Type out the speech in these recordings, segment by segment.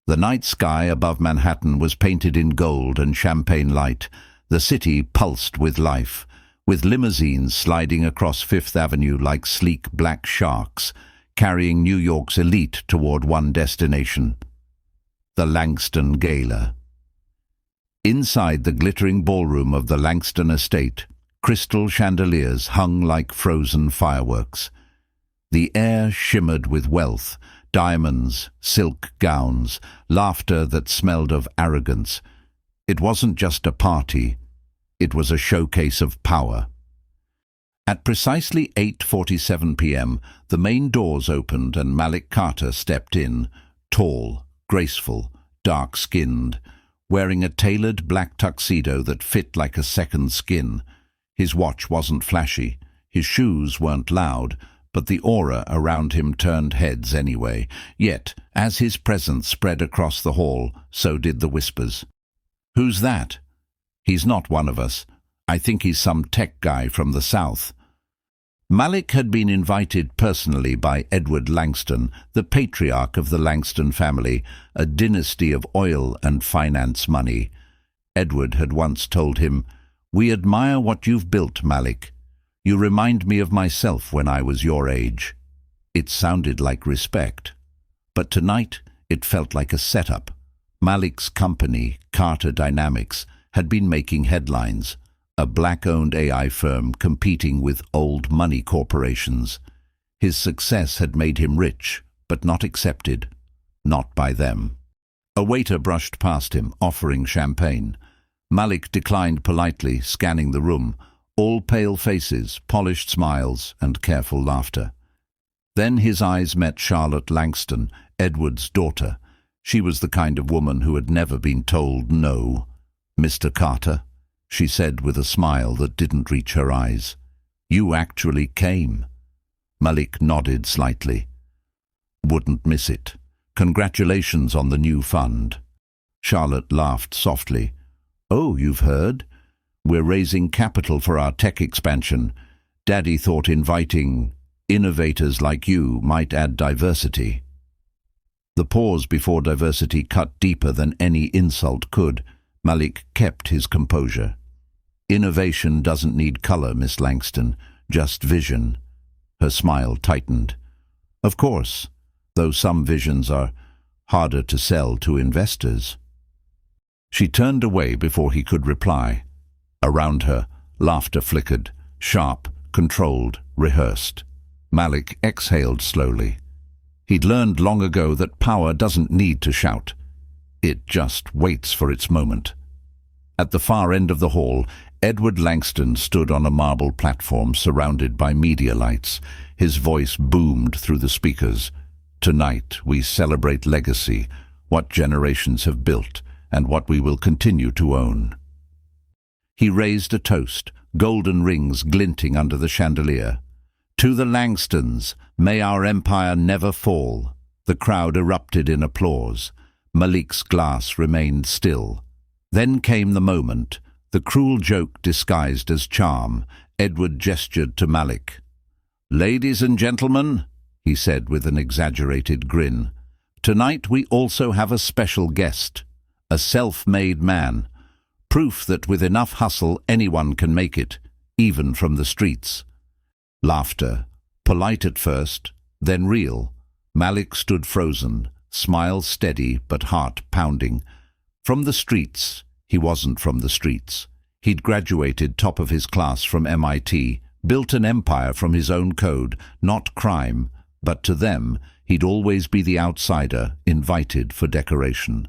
The night sky above Manhattan was painted in gold and champagne light. The city pulsed with life, with limousines sliding across Fifth Avenue like sleek black sharks, carrying New York's elite toward one destination: the Langston Gala. Inside the glittering ballroom of the Langston estate, crystal chandeliers hung like frozen fireworks. The air shimmered with wealth, diamonds, silk gowns, laughter that smelled of arrogance. It wasn't just a party, it was a showcase of power. At precisely 8:47 p.m., the main doors opened and Malik Carter stepped in, tall, graceful, dark-skinned, wearing a tailored black tuxedo that fit like a second skin. His watch wasn't flashy, his shoes weren't loud, but the aura around him turned heads anyway. Yet, as his presence spread across the hall, so did the whispers. "Who's that?" "He's not one of us. I think he's some tech guy from the South." Malik had been invited personally by Edward Langston, the patriarch of the Langston family, a dynasty of oil and finance money. Edward had once told him, "We admire what you've built, Malik. You remind me of myself when I was your age." It sounded like respect, but tonight it felt like a setup. Malik's company, Carter Dynamics, had been making headlines, a black-owned AI firm competing with old money corporations. His success had made him rich, but not accepted, not by them. A waiter brushed past him, offering champagne. Malik declined politely, scanning the room, all pale faces, polished smiles, and careful laughter. Then his eyes met Charlotte Langston, Edward's daughter. She was the kind of woman who had never been told no. "Mr. Carter," she said with a smile that didn't reach her eyes, "you actually came." Malik nodded slightly. "Wouldn't miss it. Congratulations on the new fund." Charlotte laughed softly. "Oh, you've heard? We're raising capital for our tech expansion. Daddy thought inviting innovators like you might add diversity." The pause before diversity cut deeper than any insult could. Malik kept his composure. "Innovation doesn't need color, Miss Langston, just vision." Her smile tightened. "Of course, though some visions are harder to sell to investors." She turned away before he could reply. Around her, laughter flickered, sharp, controlled, rehearsed. Malik exhaled slowly. He'd learned long ago that power doesn't need to shout. It just waits for its moment. At the far end of the hall, Edward Langston stood on a marble platform surrounded by media lights. His voice boomed through the speakers. "Tonight we celebrate legacy, what generations have built, and what we will continue to own." He raised a toast, golden rings glinting under the chandelier. "To the Langstons, may our empire never fall." The crowd erupted in applause. Malik's glass remained still. Then came the moment, the cruel joke disguised as charm. Edward gestured to Malik. "Ladies and gentlemen," he said with an exaggerated grin, "tonight we also have a special guest, a self-made man. Proof that with enough hustle anyone can make it, even from the streets." Laughter, polite at first, then real. Malik stood frozen, smile steady but heart pounding. From the streets, he wasn't from the streets. He'd graduated top of his class from MIT, built an empire from his own code, not crime, but to them, he'd always be the outsider, invited for decoration.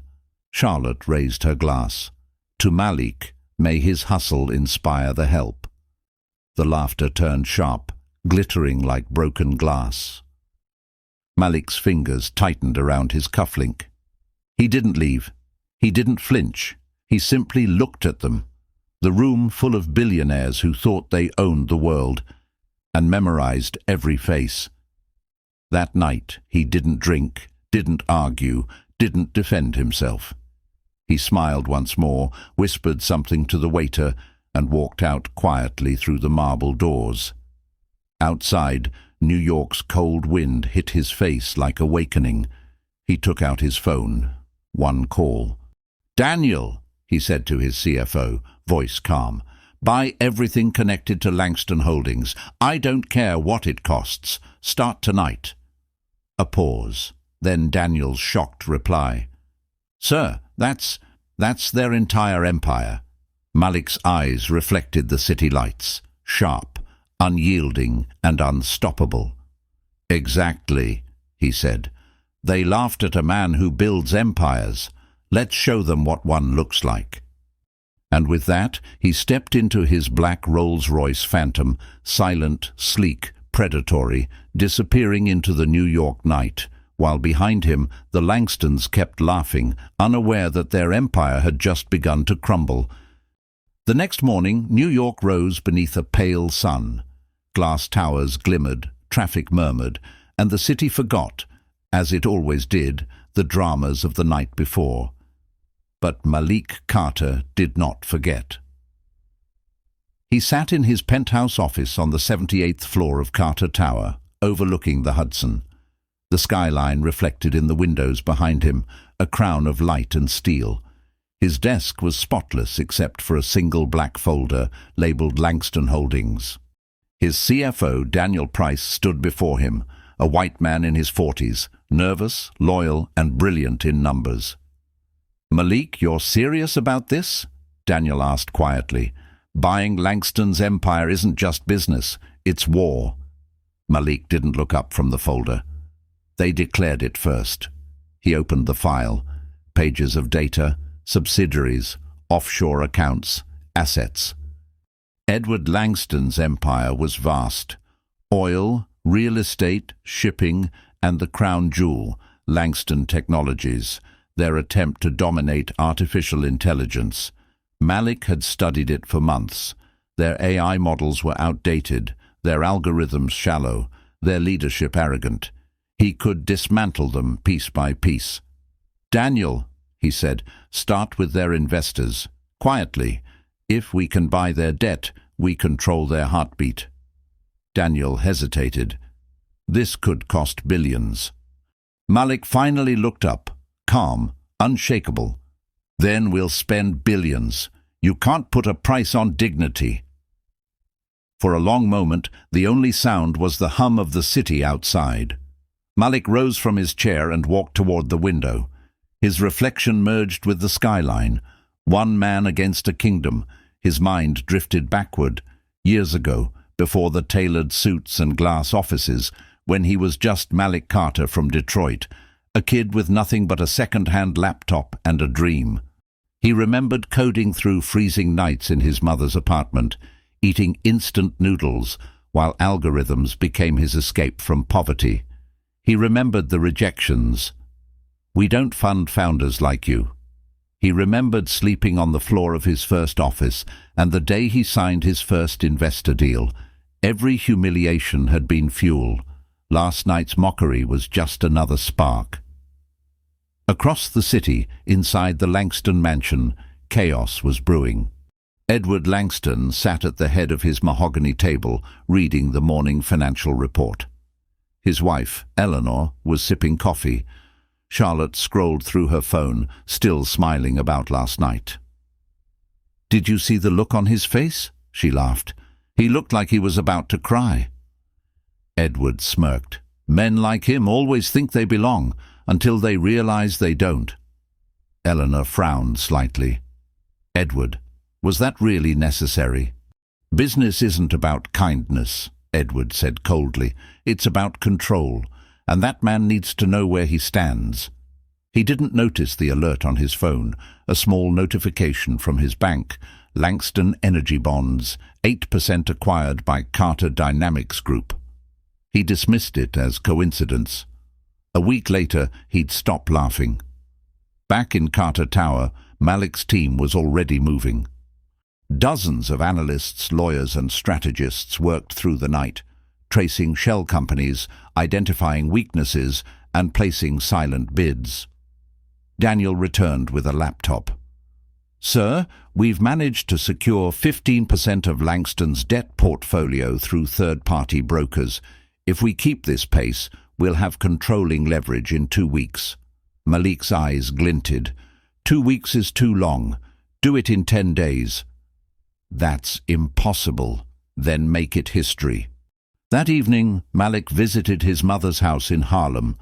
Charlotte raised her glass. To Malik, may his hustle inspire the help. The laughter turned sharp, glittering like broken glass. Malik's fingers tightened around his cufflink. He didn't leave. He didn't flinch. He simply looked at them. The room full of billionaires who thought they owned the world, and memorized every face. That night he didn't drink, didn't argue, didn't defend himself. He smiled once more, whispered something to the waiter, and walked out quietly through the marble doors. Outside, New York's cold wind hit his face like awakening. He took out his phone. one call. "Daniel," he said to his CFO, voice calm, "buy everything connected to Langston Holdings. I don't care what it costs. Start tonight." A pause. Then Daniel's shocked reply. "Sir, that's their entire empire." Malik's eyes reflected the city lights, sharp, unyielding, and unstoppable. "Exactly," he said. "They laughed at a man who builds empires. Let's show them what one looks like." And with that, he stepped into his black Rolls-Royce Phantom, silent, sleek, predatory, disappearing into the New York night, while behind him the Langstons kept laughing, unaware that their empire had just begun to crumble. The next morning, New York rose beneath a pale sun. Glass towers glimmered, traffic murmured, and the city forgot, as it always did, the dramas of the night before. But Malik Carter did not forget. He sat in his penthouse office on the 78th floor of Carter Tower, overlooking the Hudson. The skyline reflected in the windows behind him, a crown of light and steel. His desk was spotless except for a single black folder labeled Langston Holdings. His CFO, Daniel Price, stood before him, a white man in his 40s, nervous, loyal, and brilliant in numbers. "Malik, you're serious about this?" Daniel asked quietly. "Buying Langston's empire isn't just business, it's war." Malik didn't look up from the folder. They declared it first. He opened the file. Pages of data, subsidiaries, offshore accounts, assets. Edward Langston's empire was vast. Oil, real estate, shipping, and the crown jewel, Langston Technologies, their attempt to dominate artificial intelligence. Malik had studied it for months. Their AI models were outdated, their algorithms shallow, their leadership arrogant. He could dismantle them piece by piece. "Daniel," he said, "start with their investors. Quietly. If we can buy their debt, we control their heartbeat." Daniel hesitated. This could cost billions. Malik finally looked up, calm, unshakable. "Then we'll spend billions. You can't put a price on dignity." For a long moment, the only sound was the hum of the city outside. Malik rose from his chair and walked toward the window. His reflection merged with the skyline. One man against a kingdom. His mind drifted backward, years ago, before the tailored suits and glass offices, when he was just Malik Carter from Detroit, a kid with nothing but a second-hand laptop and a dream. He remembered coding through freezing nights in his mother's apartment, eating instant noodles while algorithms became his escape from poverty. He remembered the rejections. "We don't fund founders like you." He remembered sleeping on the floor of his first office, and the day he signed his first investor deal. Every humiliation had been fuel. Last night's mockery was just another spark. Across the city, inside the Langston mansion, chaos was brewing. Edward Langston sat at the head of his mahogany table, reading the morning financial report. His wife, Eleanor, was sipping coffee. Charlotte scrolled through her phone, still smiling about last night. "Did you see the look on his face?" she laughed. "He looked like he was about to cry." Edward smirked. "Men like him always think they belong, until they realize they don't." Eleanor frowned slightly. "Edward, was that really necessary?" "Business isn't about kindness," Edward said coldly. "It's about control, and that man needs to know where he stands." He didn't notice the alert on his phone, a small notification from his bank. Langston Energy Bonds, 8% acquired by Carter Dynamics Group. He dismissed it as coincidence. A week later, he'd stop laughing. Back in Carter Tower, Malik's team was already moving. Dozens of analysts, lawyers, and strategists worked through the night, tracing shell companies, identifying weaknesses, and placing silent bids. Daniel returned with a laptop. "Sir, we've managed to secure 15% of Langston's debt portfolio through third-party brokers. If we keep this pace, we'll have controlling leverage in 2 weeks." Malik's eyes glinted. 2 weeks is too long. Do it in 10 days. That's impossible. Then make it history. That evening, Malik visited his mother's house in Harlem.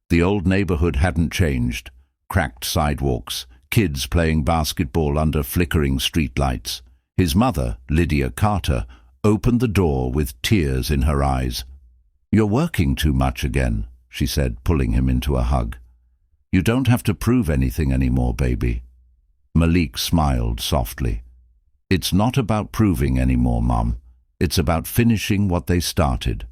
The old neighborhood hadn't changed. Cracked sidewalks, kids playing basketball under flickering streetlights. His mother, Lydia Carter, opened the door with tears in her eyes. "You're working too much again," she said, pulling him into a hug. "You don't have to prove anything anymore, baby." Malik smiled softly. "It's not about proving anymore, Mom. It's about finishing what they started."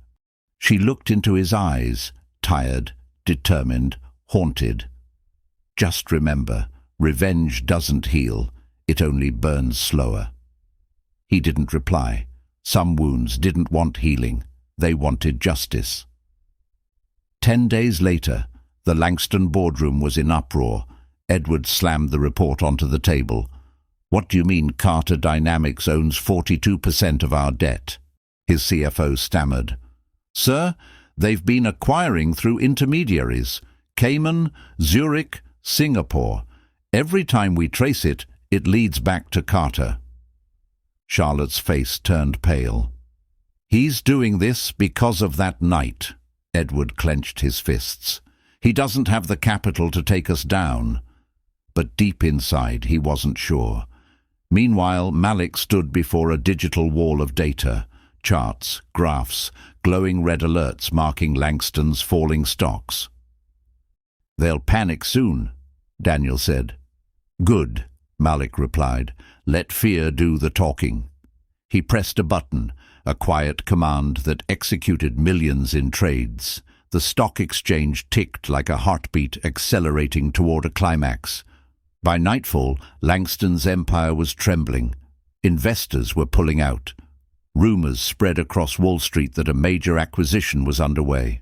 She looked into his eyes, tired, determined, haunted. "Just remember, revenge doesn't heal. It only burns slower." He didn't reply. Some wounds didn't want healing. They wanted justice. 10 days later, the Langston boardroom was in uproar. Edward slammed the report onto the table. "What do you mean Carter Dynamics owns 42% of our debt?" His CFO stammered. "Sir, they've been acquiring through intermediaries. Cayman, Zurich, Singapore. Every time we trace it, it leads back to Carter." Charlotte's face turned pale. "He's doing this because of that night." Edward clenched his fists. "He doesn't have the capital to take us down." But deep inside, he wasn't sure. Meanwhile, Malik stood before a digital wall of data, charts, graphs, glowing red alerts marking Langston's falling stocks. "They'll panic soon," Daniel said. "Good," Malik replied. "Let fear do the talking." He pressed a button, a quiet command that executed millions in trades. The stock exchange ticked like a heartbeat accelerating toward a climax. By nightfall, Langston's empire was trembling. Investors were pulling out. Rumors spread across Wall Street that a major acquisition was underway.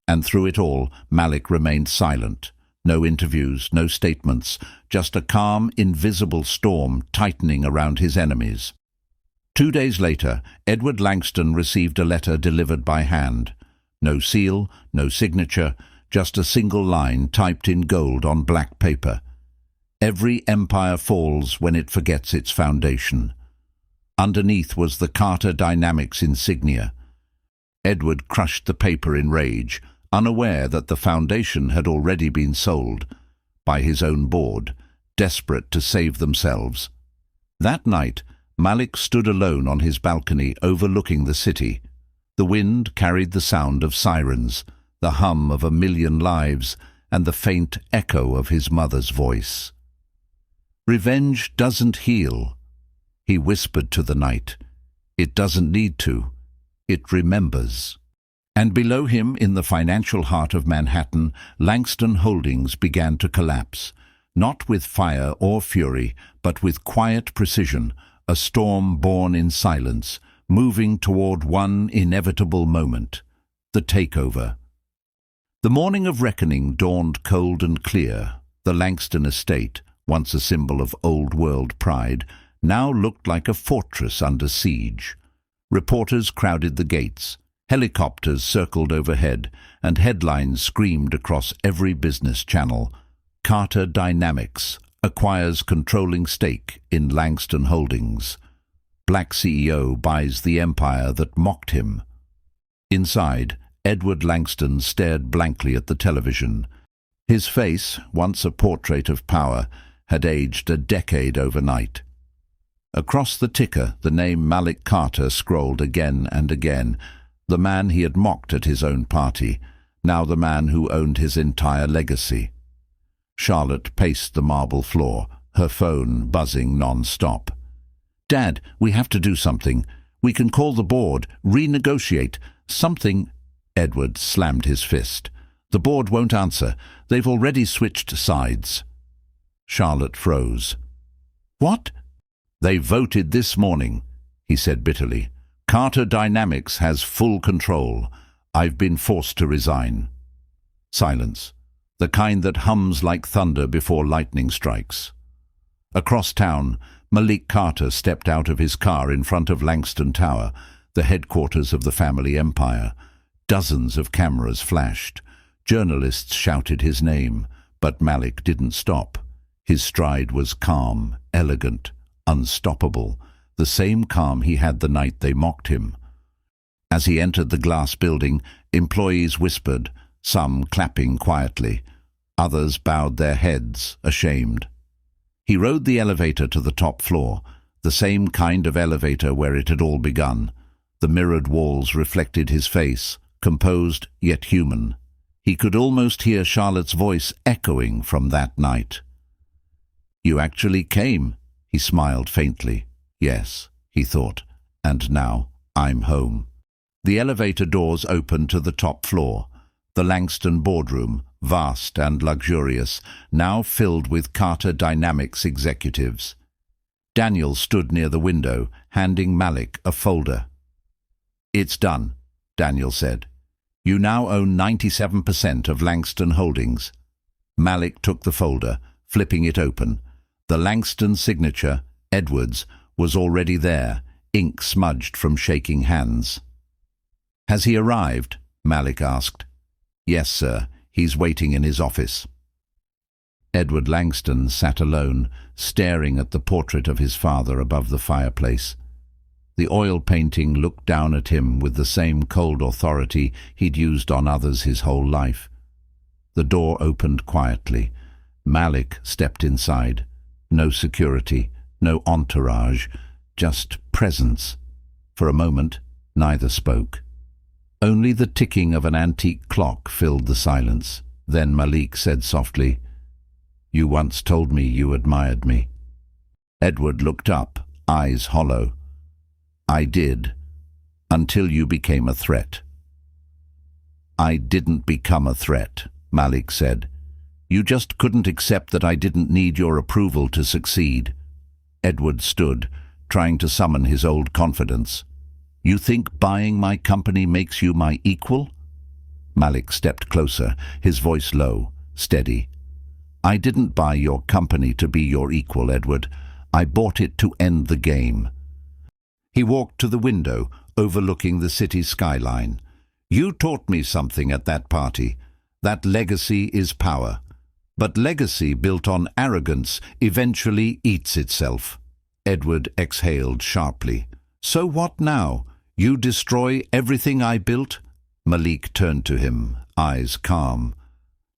And through it all, Malik remained silent. No interviews, no statements, just a calm, invisible storm tightening around his enemies. 2 days later, Edward Langston received a letter delivered by hand. No seal, no signature, just a single line typed in gold on black paper. "Every empire falls when it forgets its foundation." Underneath was the Carter Dynamics insignia. Edward crushed the paper in rage, unaware that the foundation had already been sold by his own board, desperate to save themselves. That night, Malik stood alone on his balcony overlooking the city. The wind carried the sound of sirens, the hum of 1,000,000 lives, and the faint echo of his mother's voice. "Revenge doesn't heal," he whispered to the night. "It doesn't need to. It remembers." And below him, in the financial heart of Manhattan, Langston Holdings began to collapse, not with fire or fury, but with quiet precision, a storm born in silence, moving toward one inevitable moment, the takeover. The morning of reckoning dawned cold and clear. The Langston estate, once a symbol of old-world pride, now looked like a fortress under siege. Reporters crowded the gates. Helicopters circled overhead, and headlines screamed across every business channel. Carter Dynamics acquires controlling stake in Langston Holdings. Black CEO buys the empire that mocked him. Inside, Edward Langston stared blankly at the television. His face, once a portrait of power, had aged a decade overnight. Across the ticker, the name Malik Carter scrolled again and again. The man he had mocked at his own party, now the man who owned his entire legacy. Charlotte paced the marble floor, her phone buzzing non-stop. "Dad, we have to do something. We can call the board, renegotiate, something." Edward slammed his fist. "The board won't answer. They've already switched sides." Charlotte froze. "What?" "They voted this morning," he said bitterly. "Carter Dynamics has full control. I've been forced to resign." Silence, the kind that hums like thunder before lightning strikes. Across town, Malik Carter stepped out of his car in front of Langston Tower, the headquarters of the family empire. Dozens of cameras flashed. Journalists shouted his name. But Malik didn't stop. His stride was calm, elegant, unstoppable, the same calm he had the night they mocked him. As he entered the glass building, employees whispered, some clapping quietly. Others bowed their heads, ashamed. He rode the elevator to the top floor, the same kind of elevator where it had all begun. The mirrored walls reflected his face, composed yet human. He could almost hear Charlotte's voice echoing from that night. "You actually came," he smiled faintly. "Yes," he thought, "and now I'm home." The elevator doors opened to the top floor. The Langston boardroom, vast and luxurious, now filled with Carter Dynamics executives. Daniel stood near the window, handing Malik a folder. "It's done," Daniel said. "You now own 97% of Langston Holdings." Malik took the folder, flipping it open. The Langston signature, Edwards, was already there, ink smudged from shaking hands. "Has he arrived?" Malik asked. "Yes, sir. He's waiting in his office." Edward Langston sat alone, staring at the portrait of his father above the fireplace. The oil painting looked down at him with the same cold authority he'd used on others his whole life. The door opened quietly. Malik stepped inside. No security, no entourage, just presence. For a moment, neither spoke. Only the ticking of an antique clock filled the silence. Then Malik said softly, "You once told me you admired me." Edward looked up, eyes hollow. "I did, until you became a threat." "I didn't become a threat," Malik said. "You just couldn't accept that I didn't need your approval to succeed." Edward stood, trying to summon his old confidence. "You think buying my company makes you my equal?" Malik stepped closer, his voice low, steady. "I didn't buy your company to be your equal, Edward. I bought it to end the game." He walked to the window, overlooking the city skyline. "You taught me something at that party. That legacy is power. But legacy built on arrogance eventually eats itself." Edward exhaled sharply. "So what now? You destroy everything I built?" Malik turned to him, eyes calm.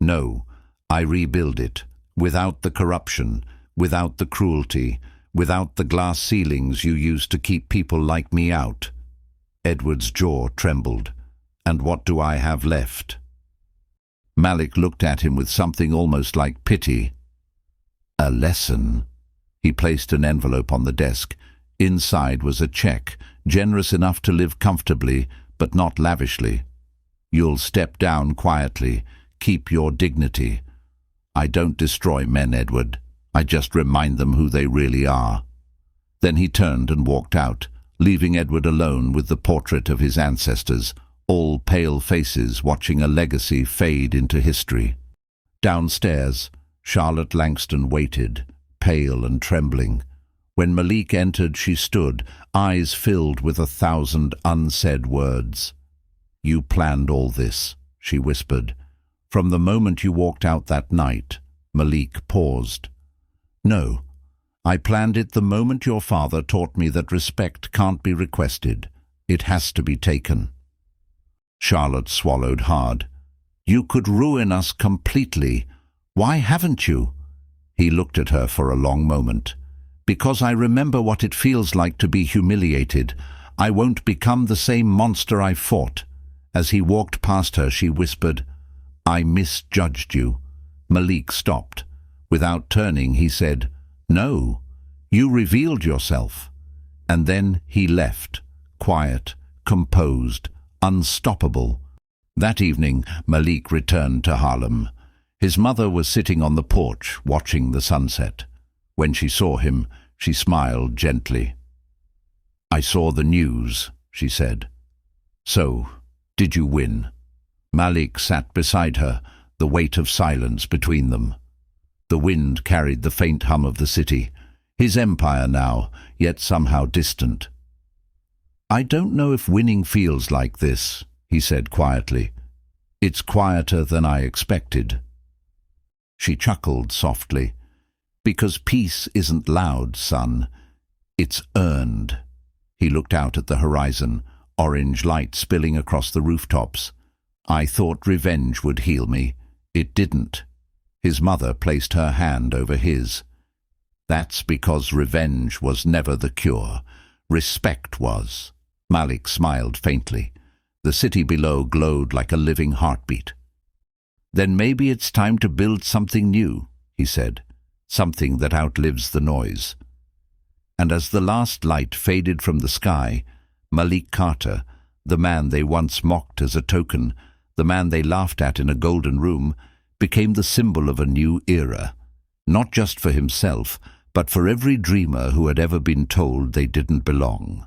"No, I rebuild it, without the corruption, without the cruelty, without the glass ceilings you used to keep people like me out." Edward's jaw trembled. "And what do I have left?" Malik looked at him with something almost like pity. "A lesson." He placed an envelope on the desk. Inside was a check, generous enough to live comfortably, but not lavishly. "You'll step down quietly. Keep your dignity." "I don't destroy men, Edward. I just remind them who they really are." Then he turned and walked out, leaving Edward alone with the portrait of his ancestors, all pale faces watching a legacy fade into history. Downstairs, Charlotte Langston waited, pale and trembling. When Malik entered, she stood, eyes filled with 1,000 unsaid words. "You planned all this," she whispered. "From the moment you walked out that night." Malik paused. "No, I planned it the moment your father taught me that respect can't be requested. It has to be taken." Charlotte swallowed hard. "You could ruin us completely. Why haven't you?" He looked at her for a long moment. "Because I remember what it feels like to be humiliated. I won't become the same monster I fought." As he walked past her, she whispered, "I misjudged you." Malik stopped. Without turning, he said, "No, you revealed yourself." And then he left, quiet, composed, unstoppable. That evening, Malik returned to Harlem. His mother was sitting on the porch, watching the sunset. When she saw him, she smiled gently. "I saw the news," she said. "So, did you win?" Malik sat beside her, the weight of silence between them. The wind carried the faint hum of the city, his empire now, yet somehow distant. "I don't know if winning feels like this," he said quietly. "It's quieter than I expected." She chuckled softly. Because peace isn't loud, son. It's earned. He looked out at the horizon, orange light spilling across the rooftops. I thought revenge would heal me. It didn't. His mother placed her hand over his. That's because revenge was never the cure. Respect was. Malik smiled faintly. The city below glowed like a living heartbeat. Then maybe it's time to build something new, he said. Something that outlives the noise. And as the last light faded from the sky, Malik Carter, the man they once mocked as a token, the man they laughed at in a golden room, became the symbol of a new era, not just for himself, but for every dreamer who had ever been told they didn't belong.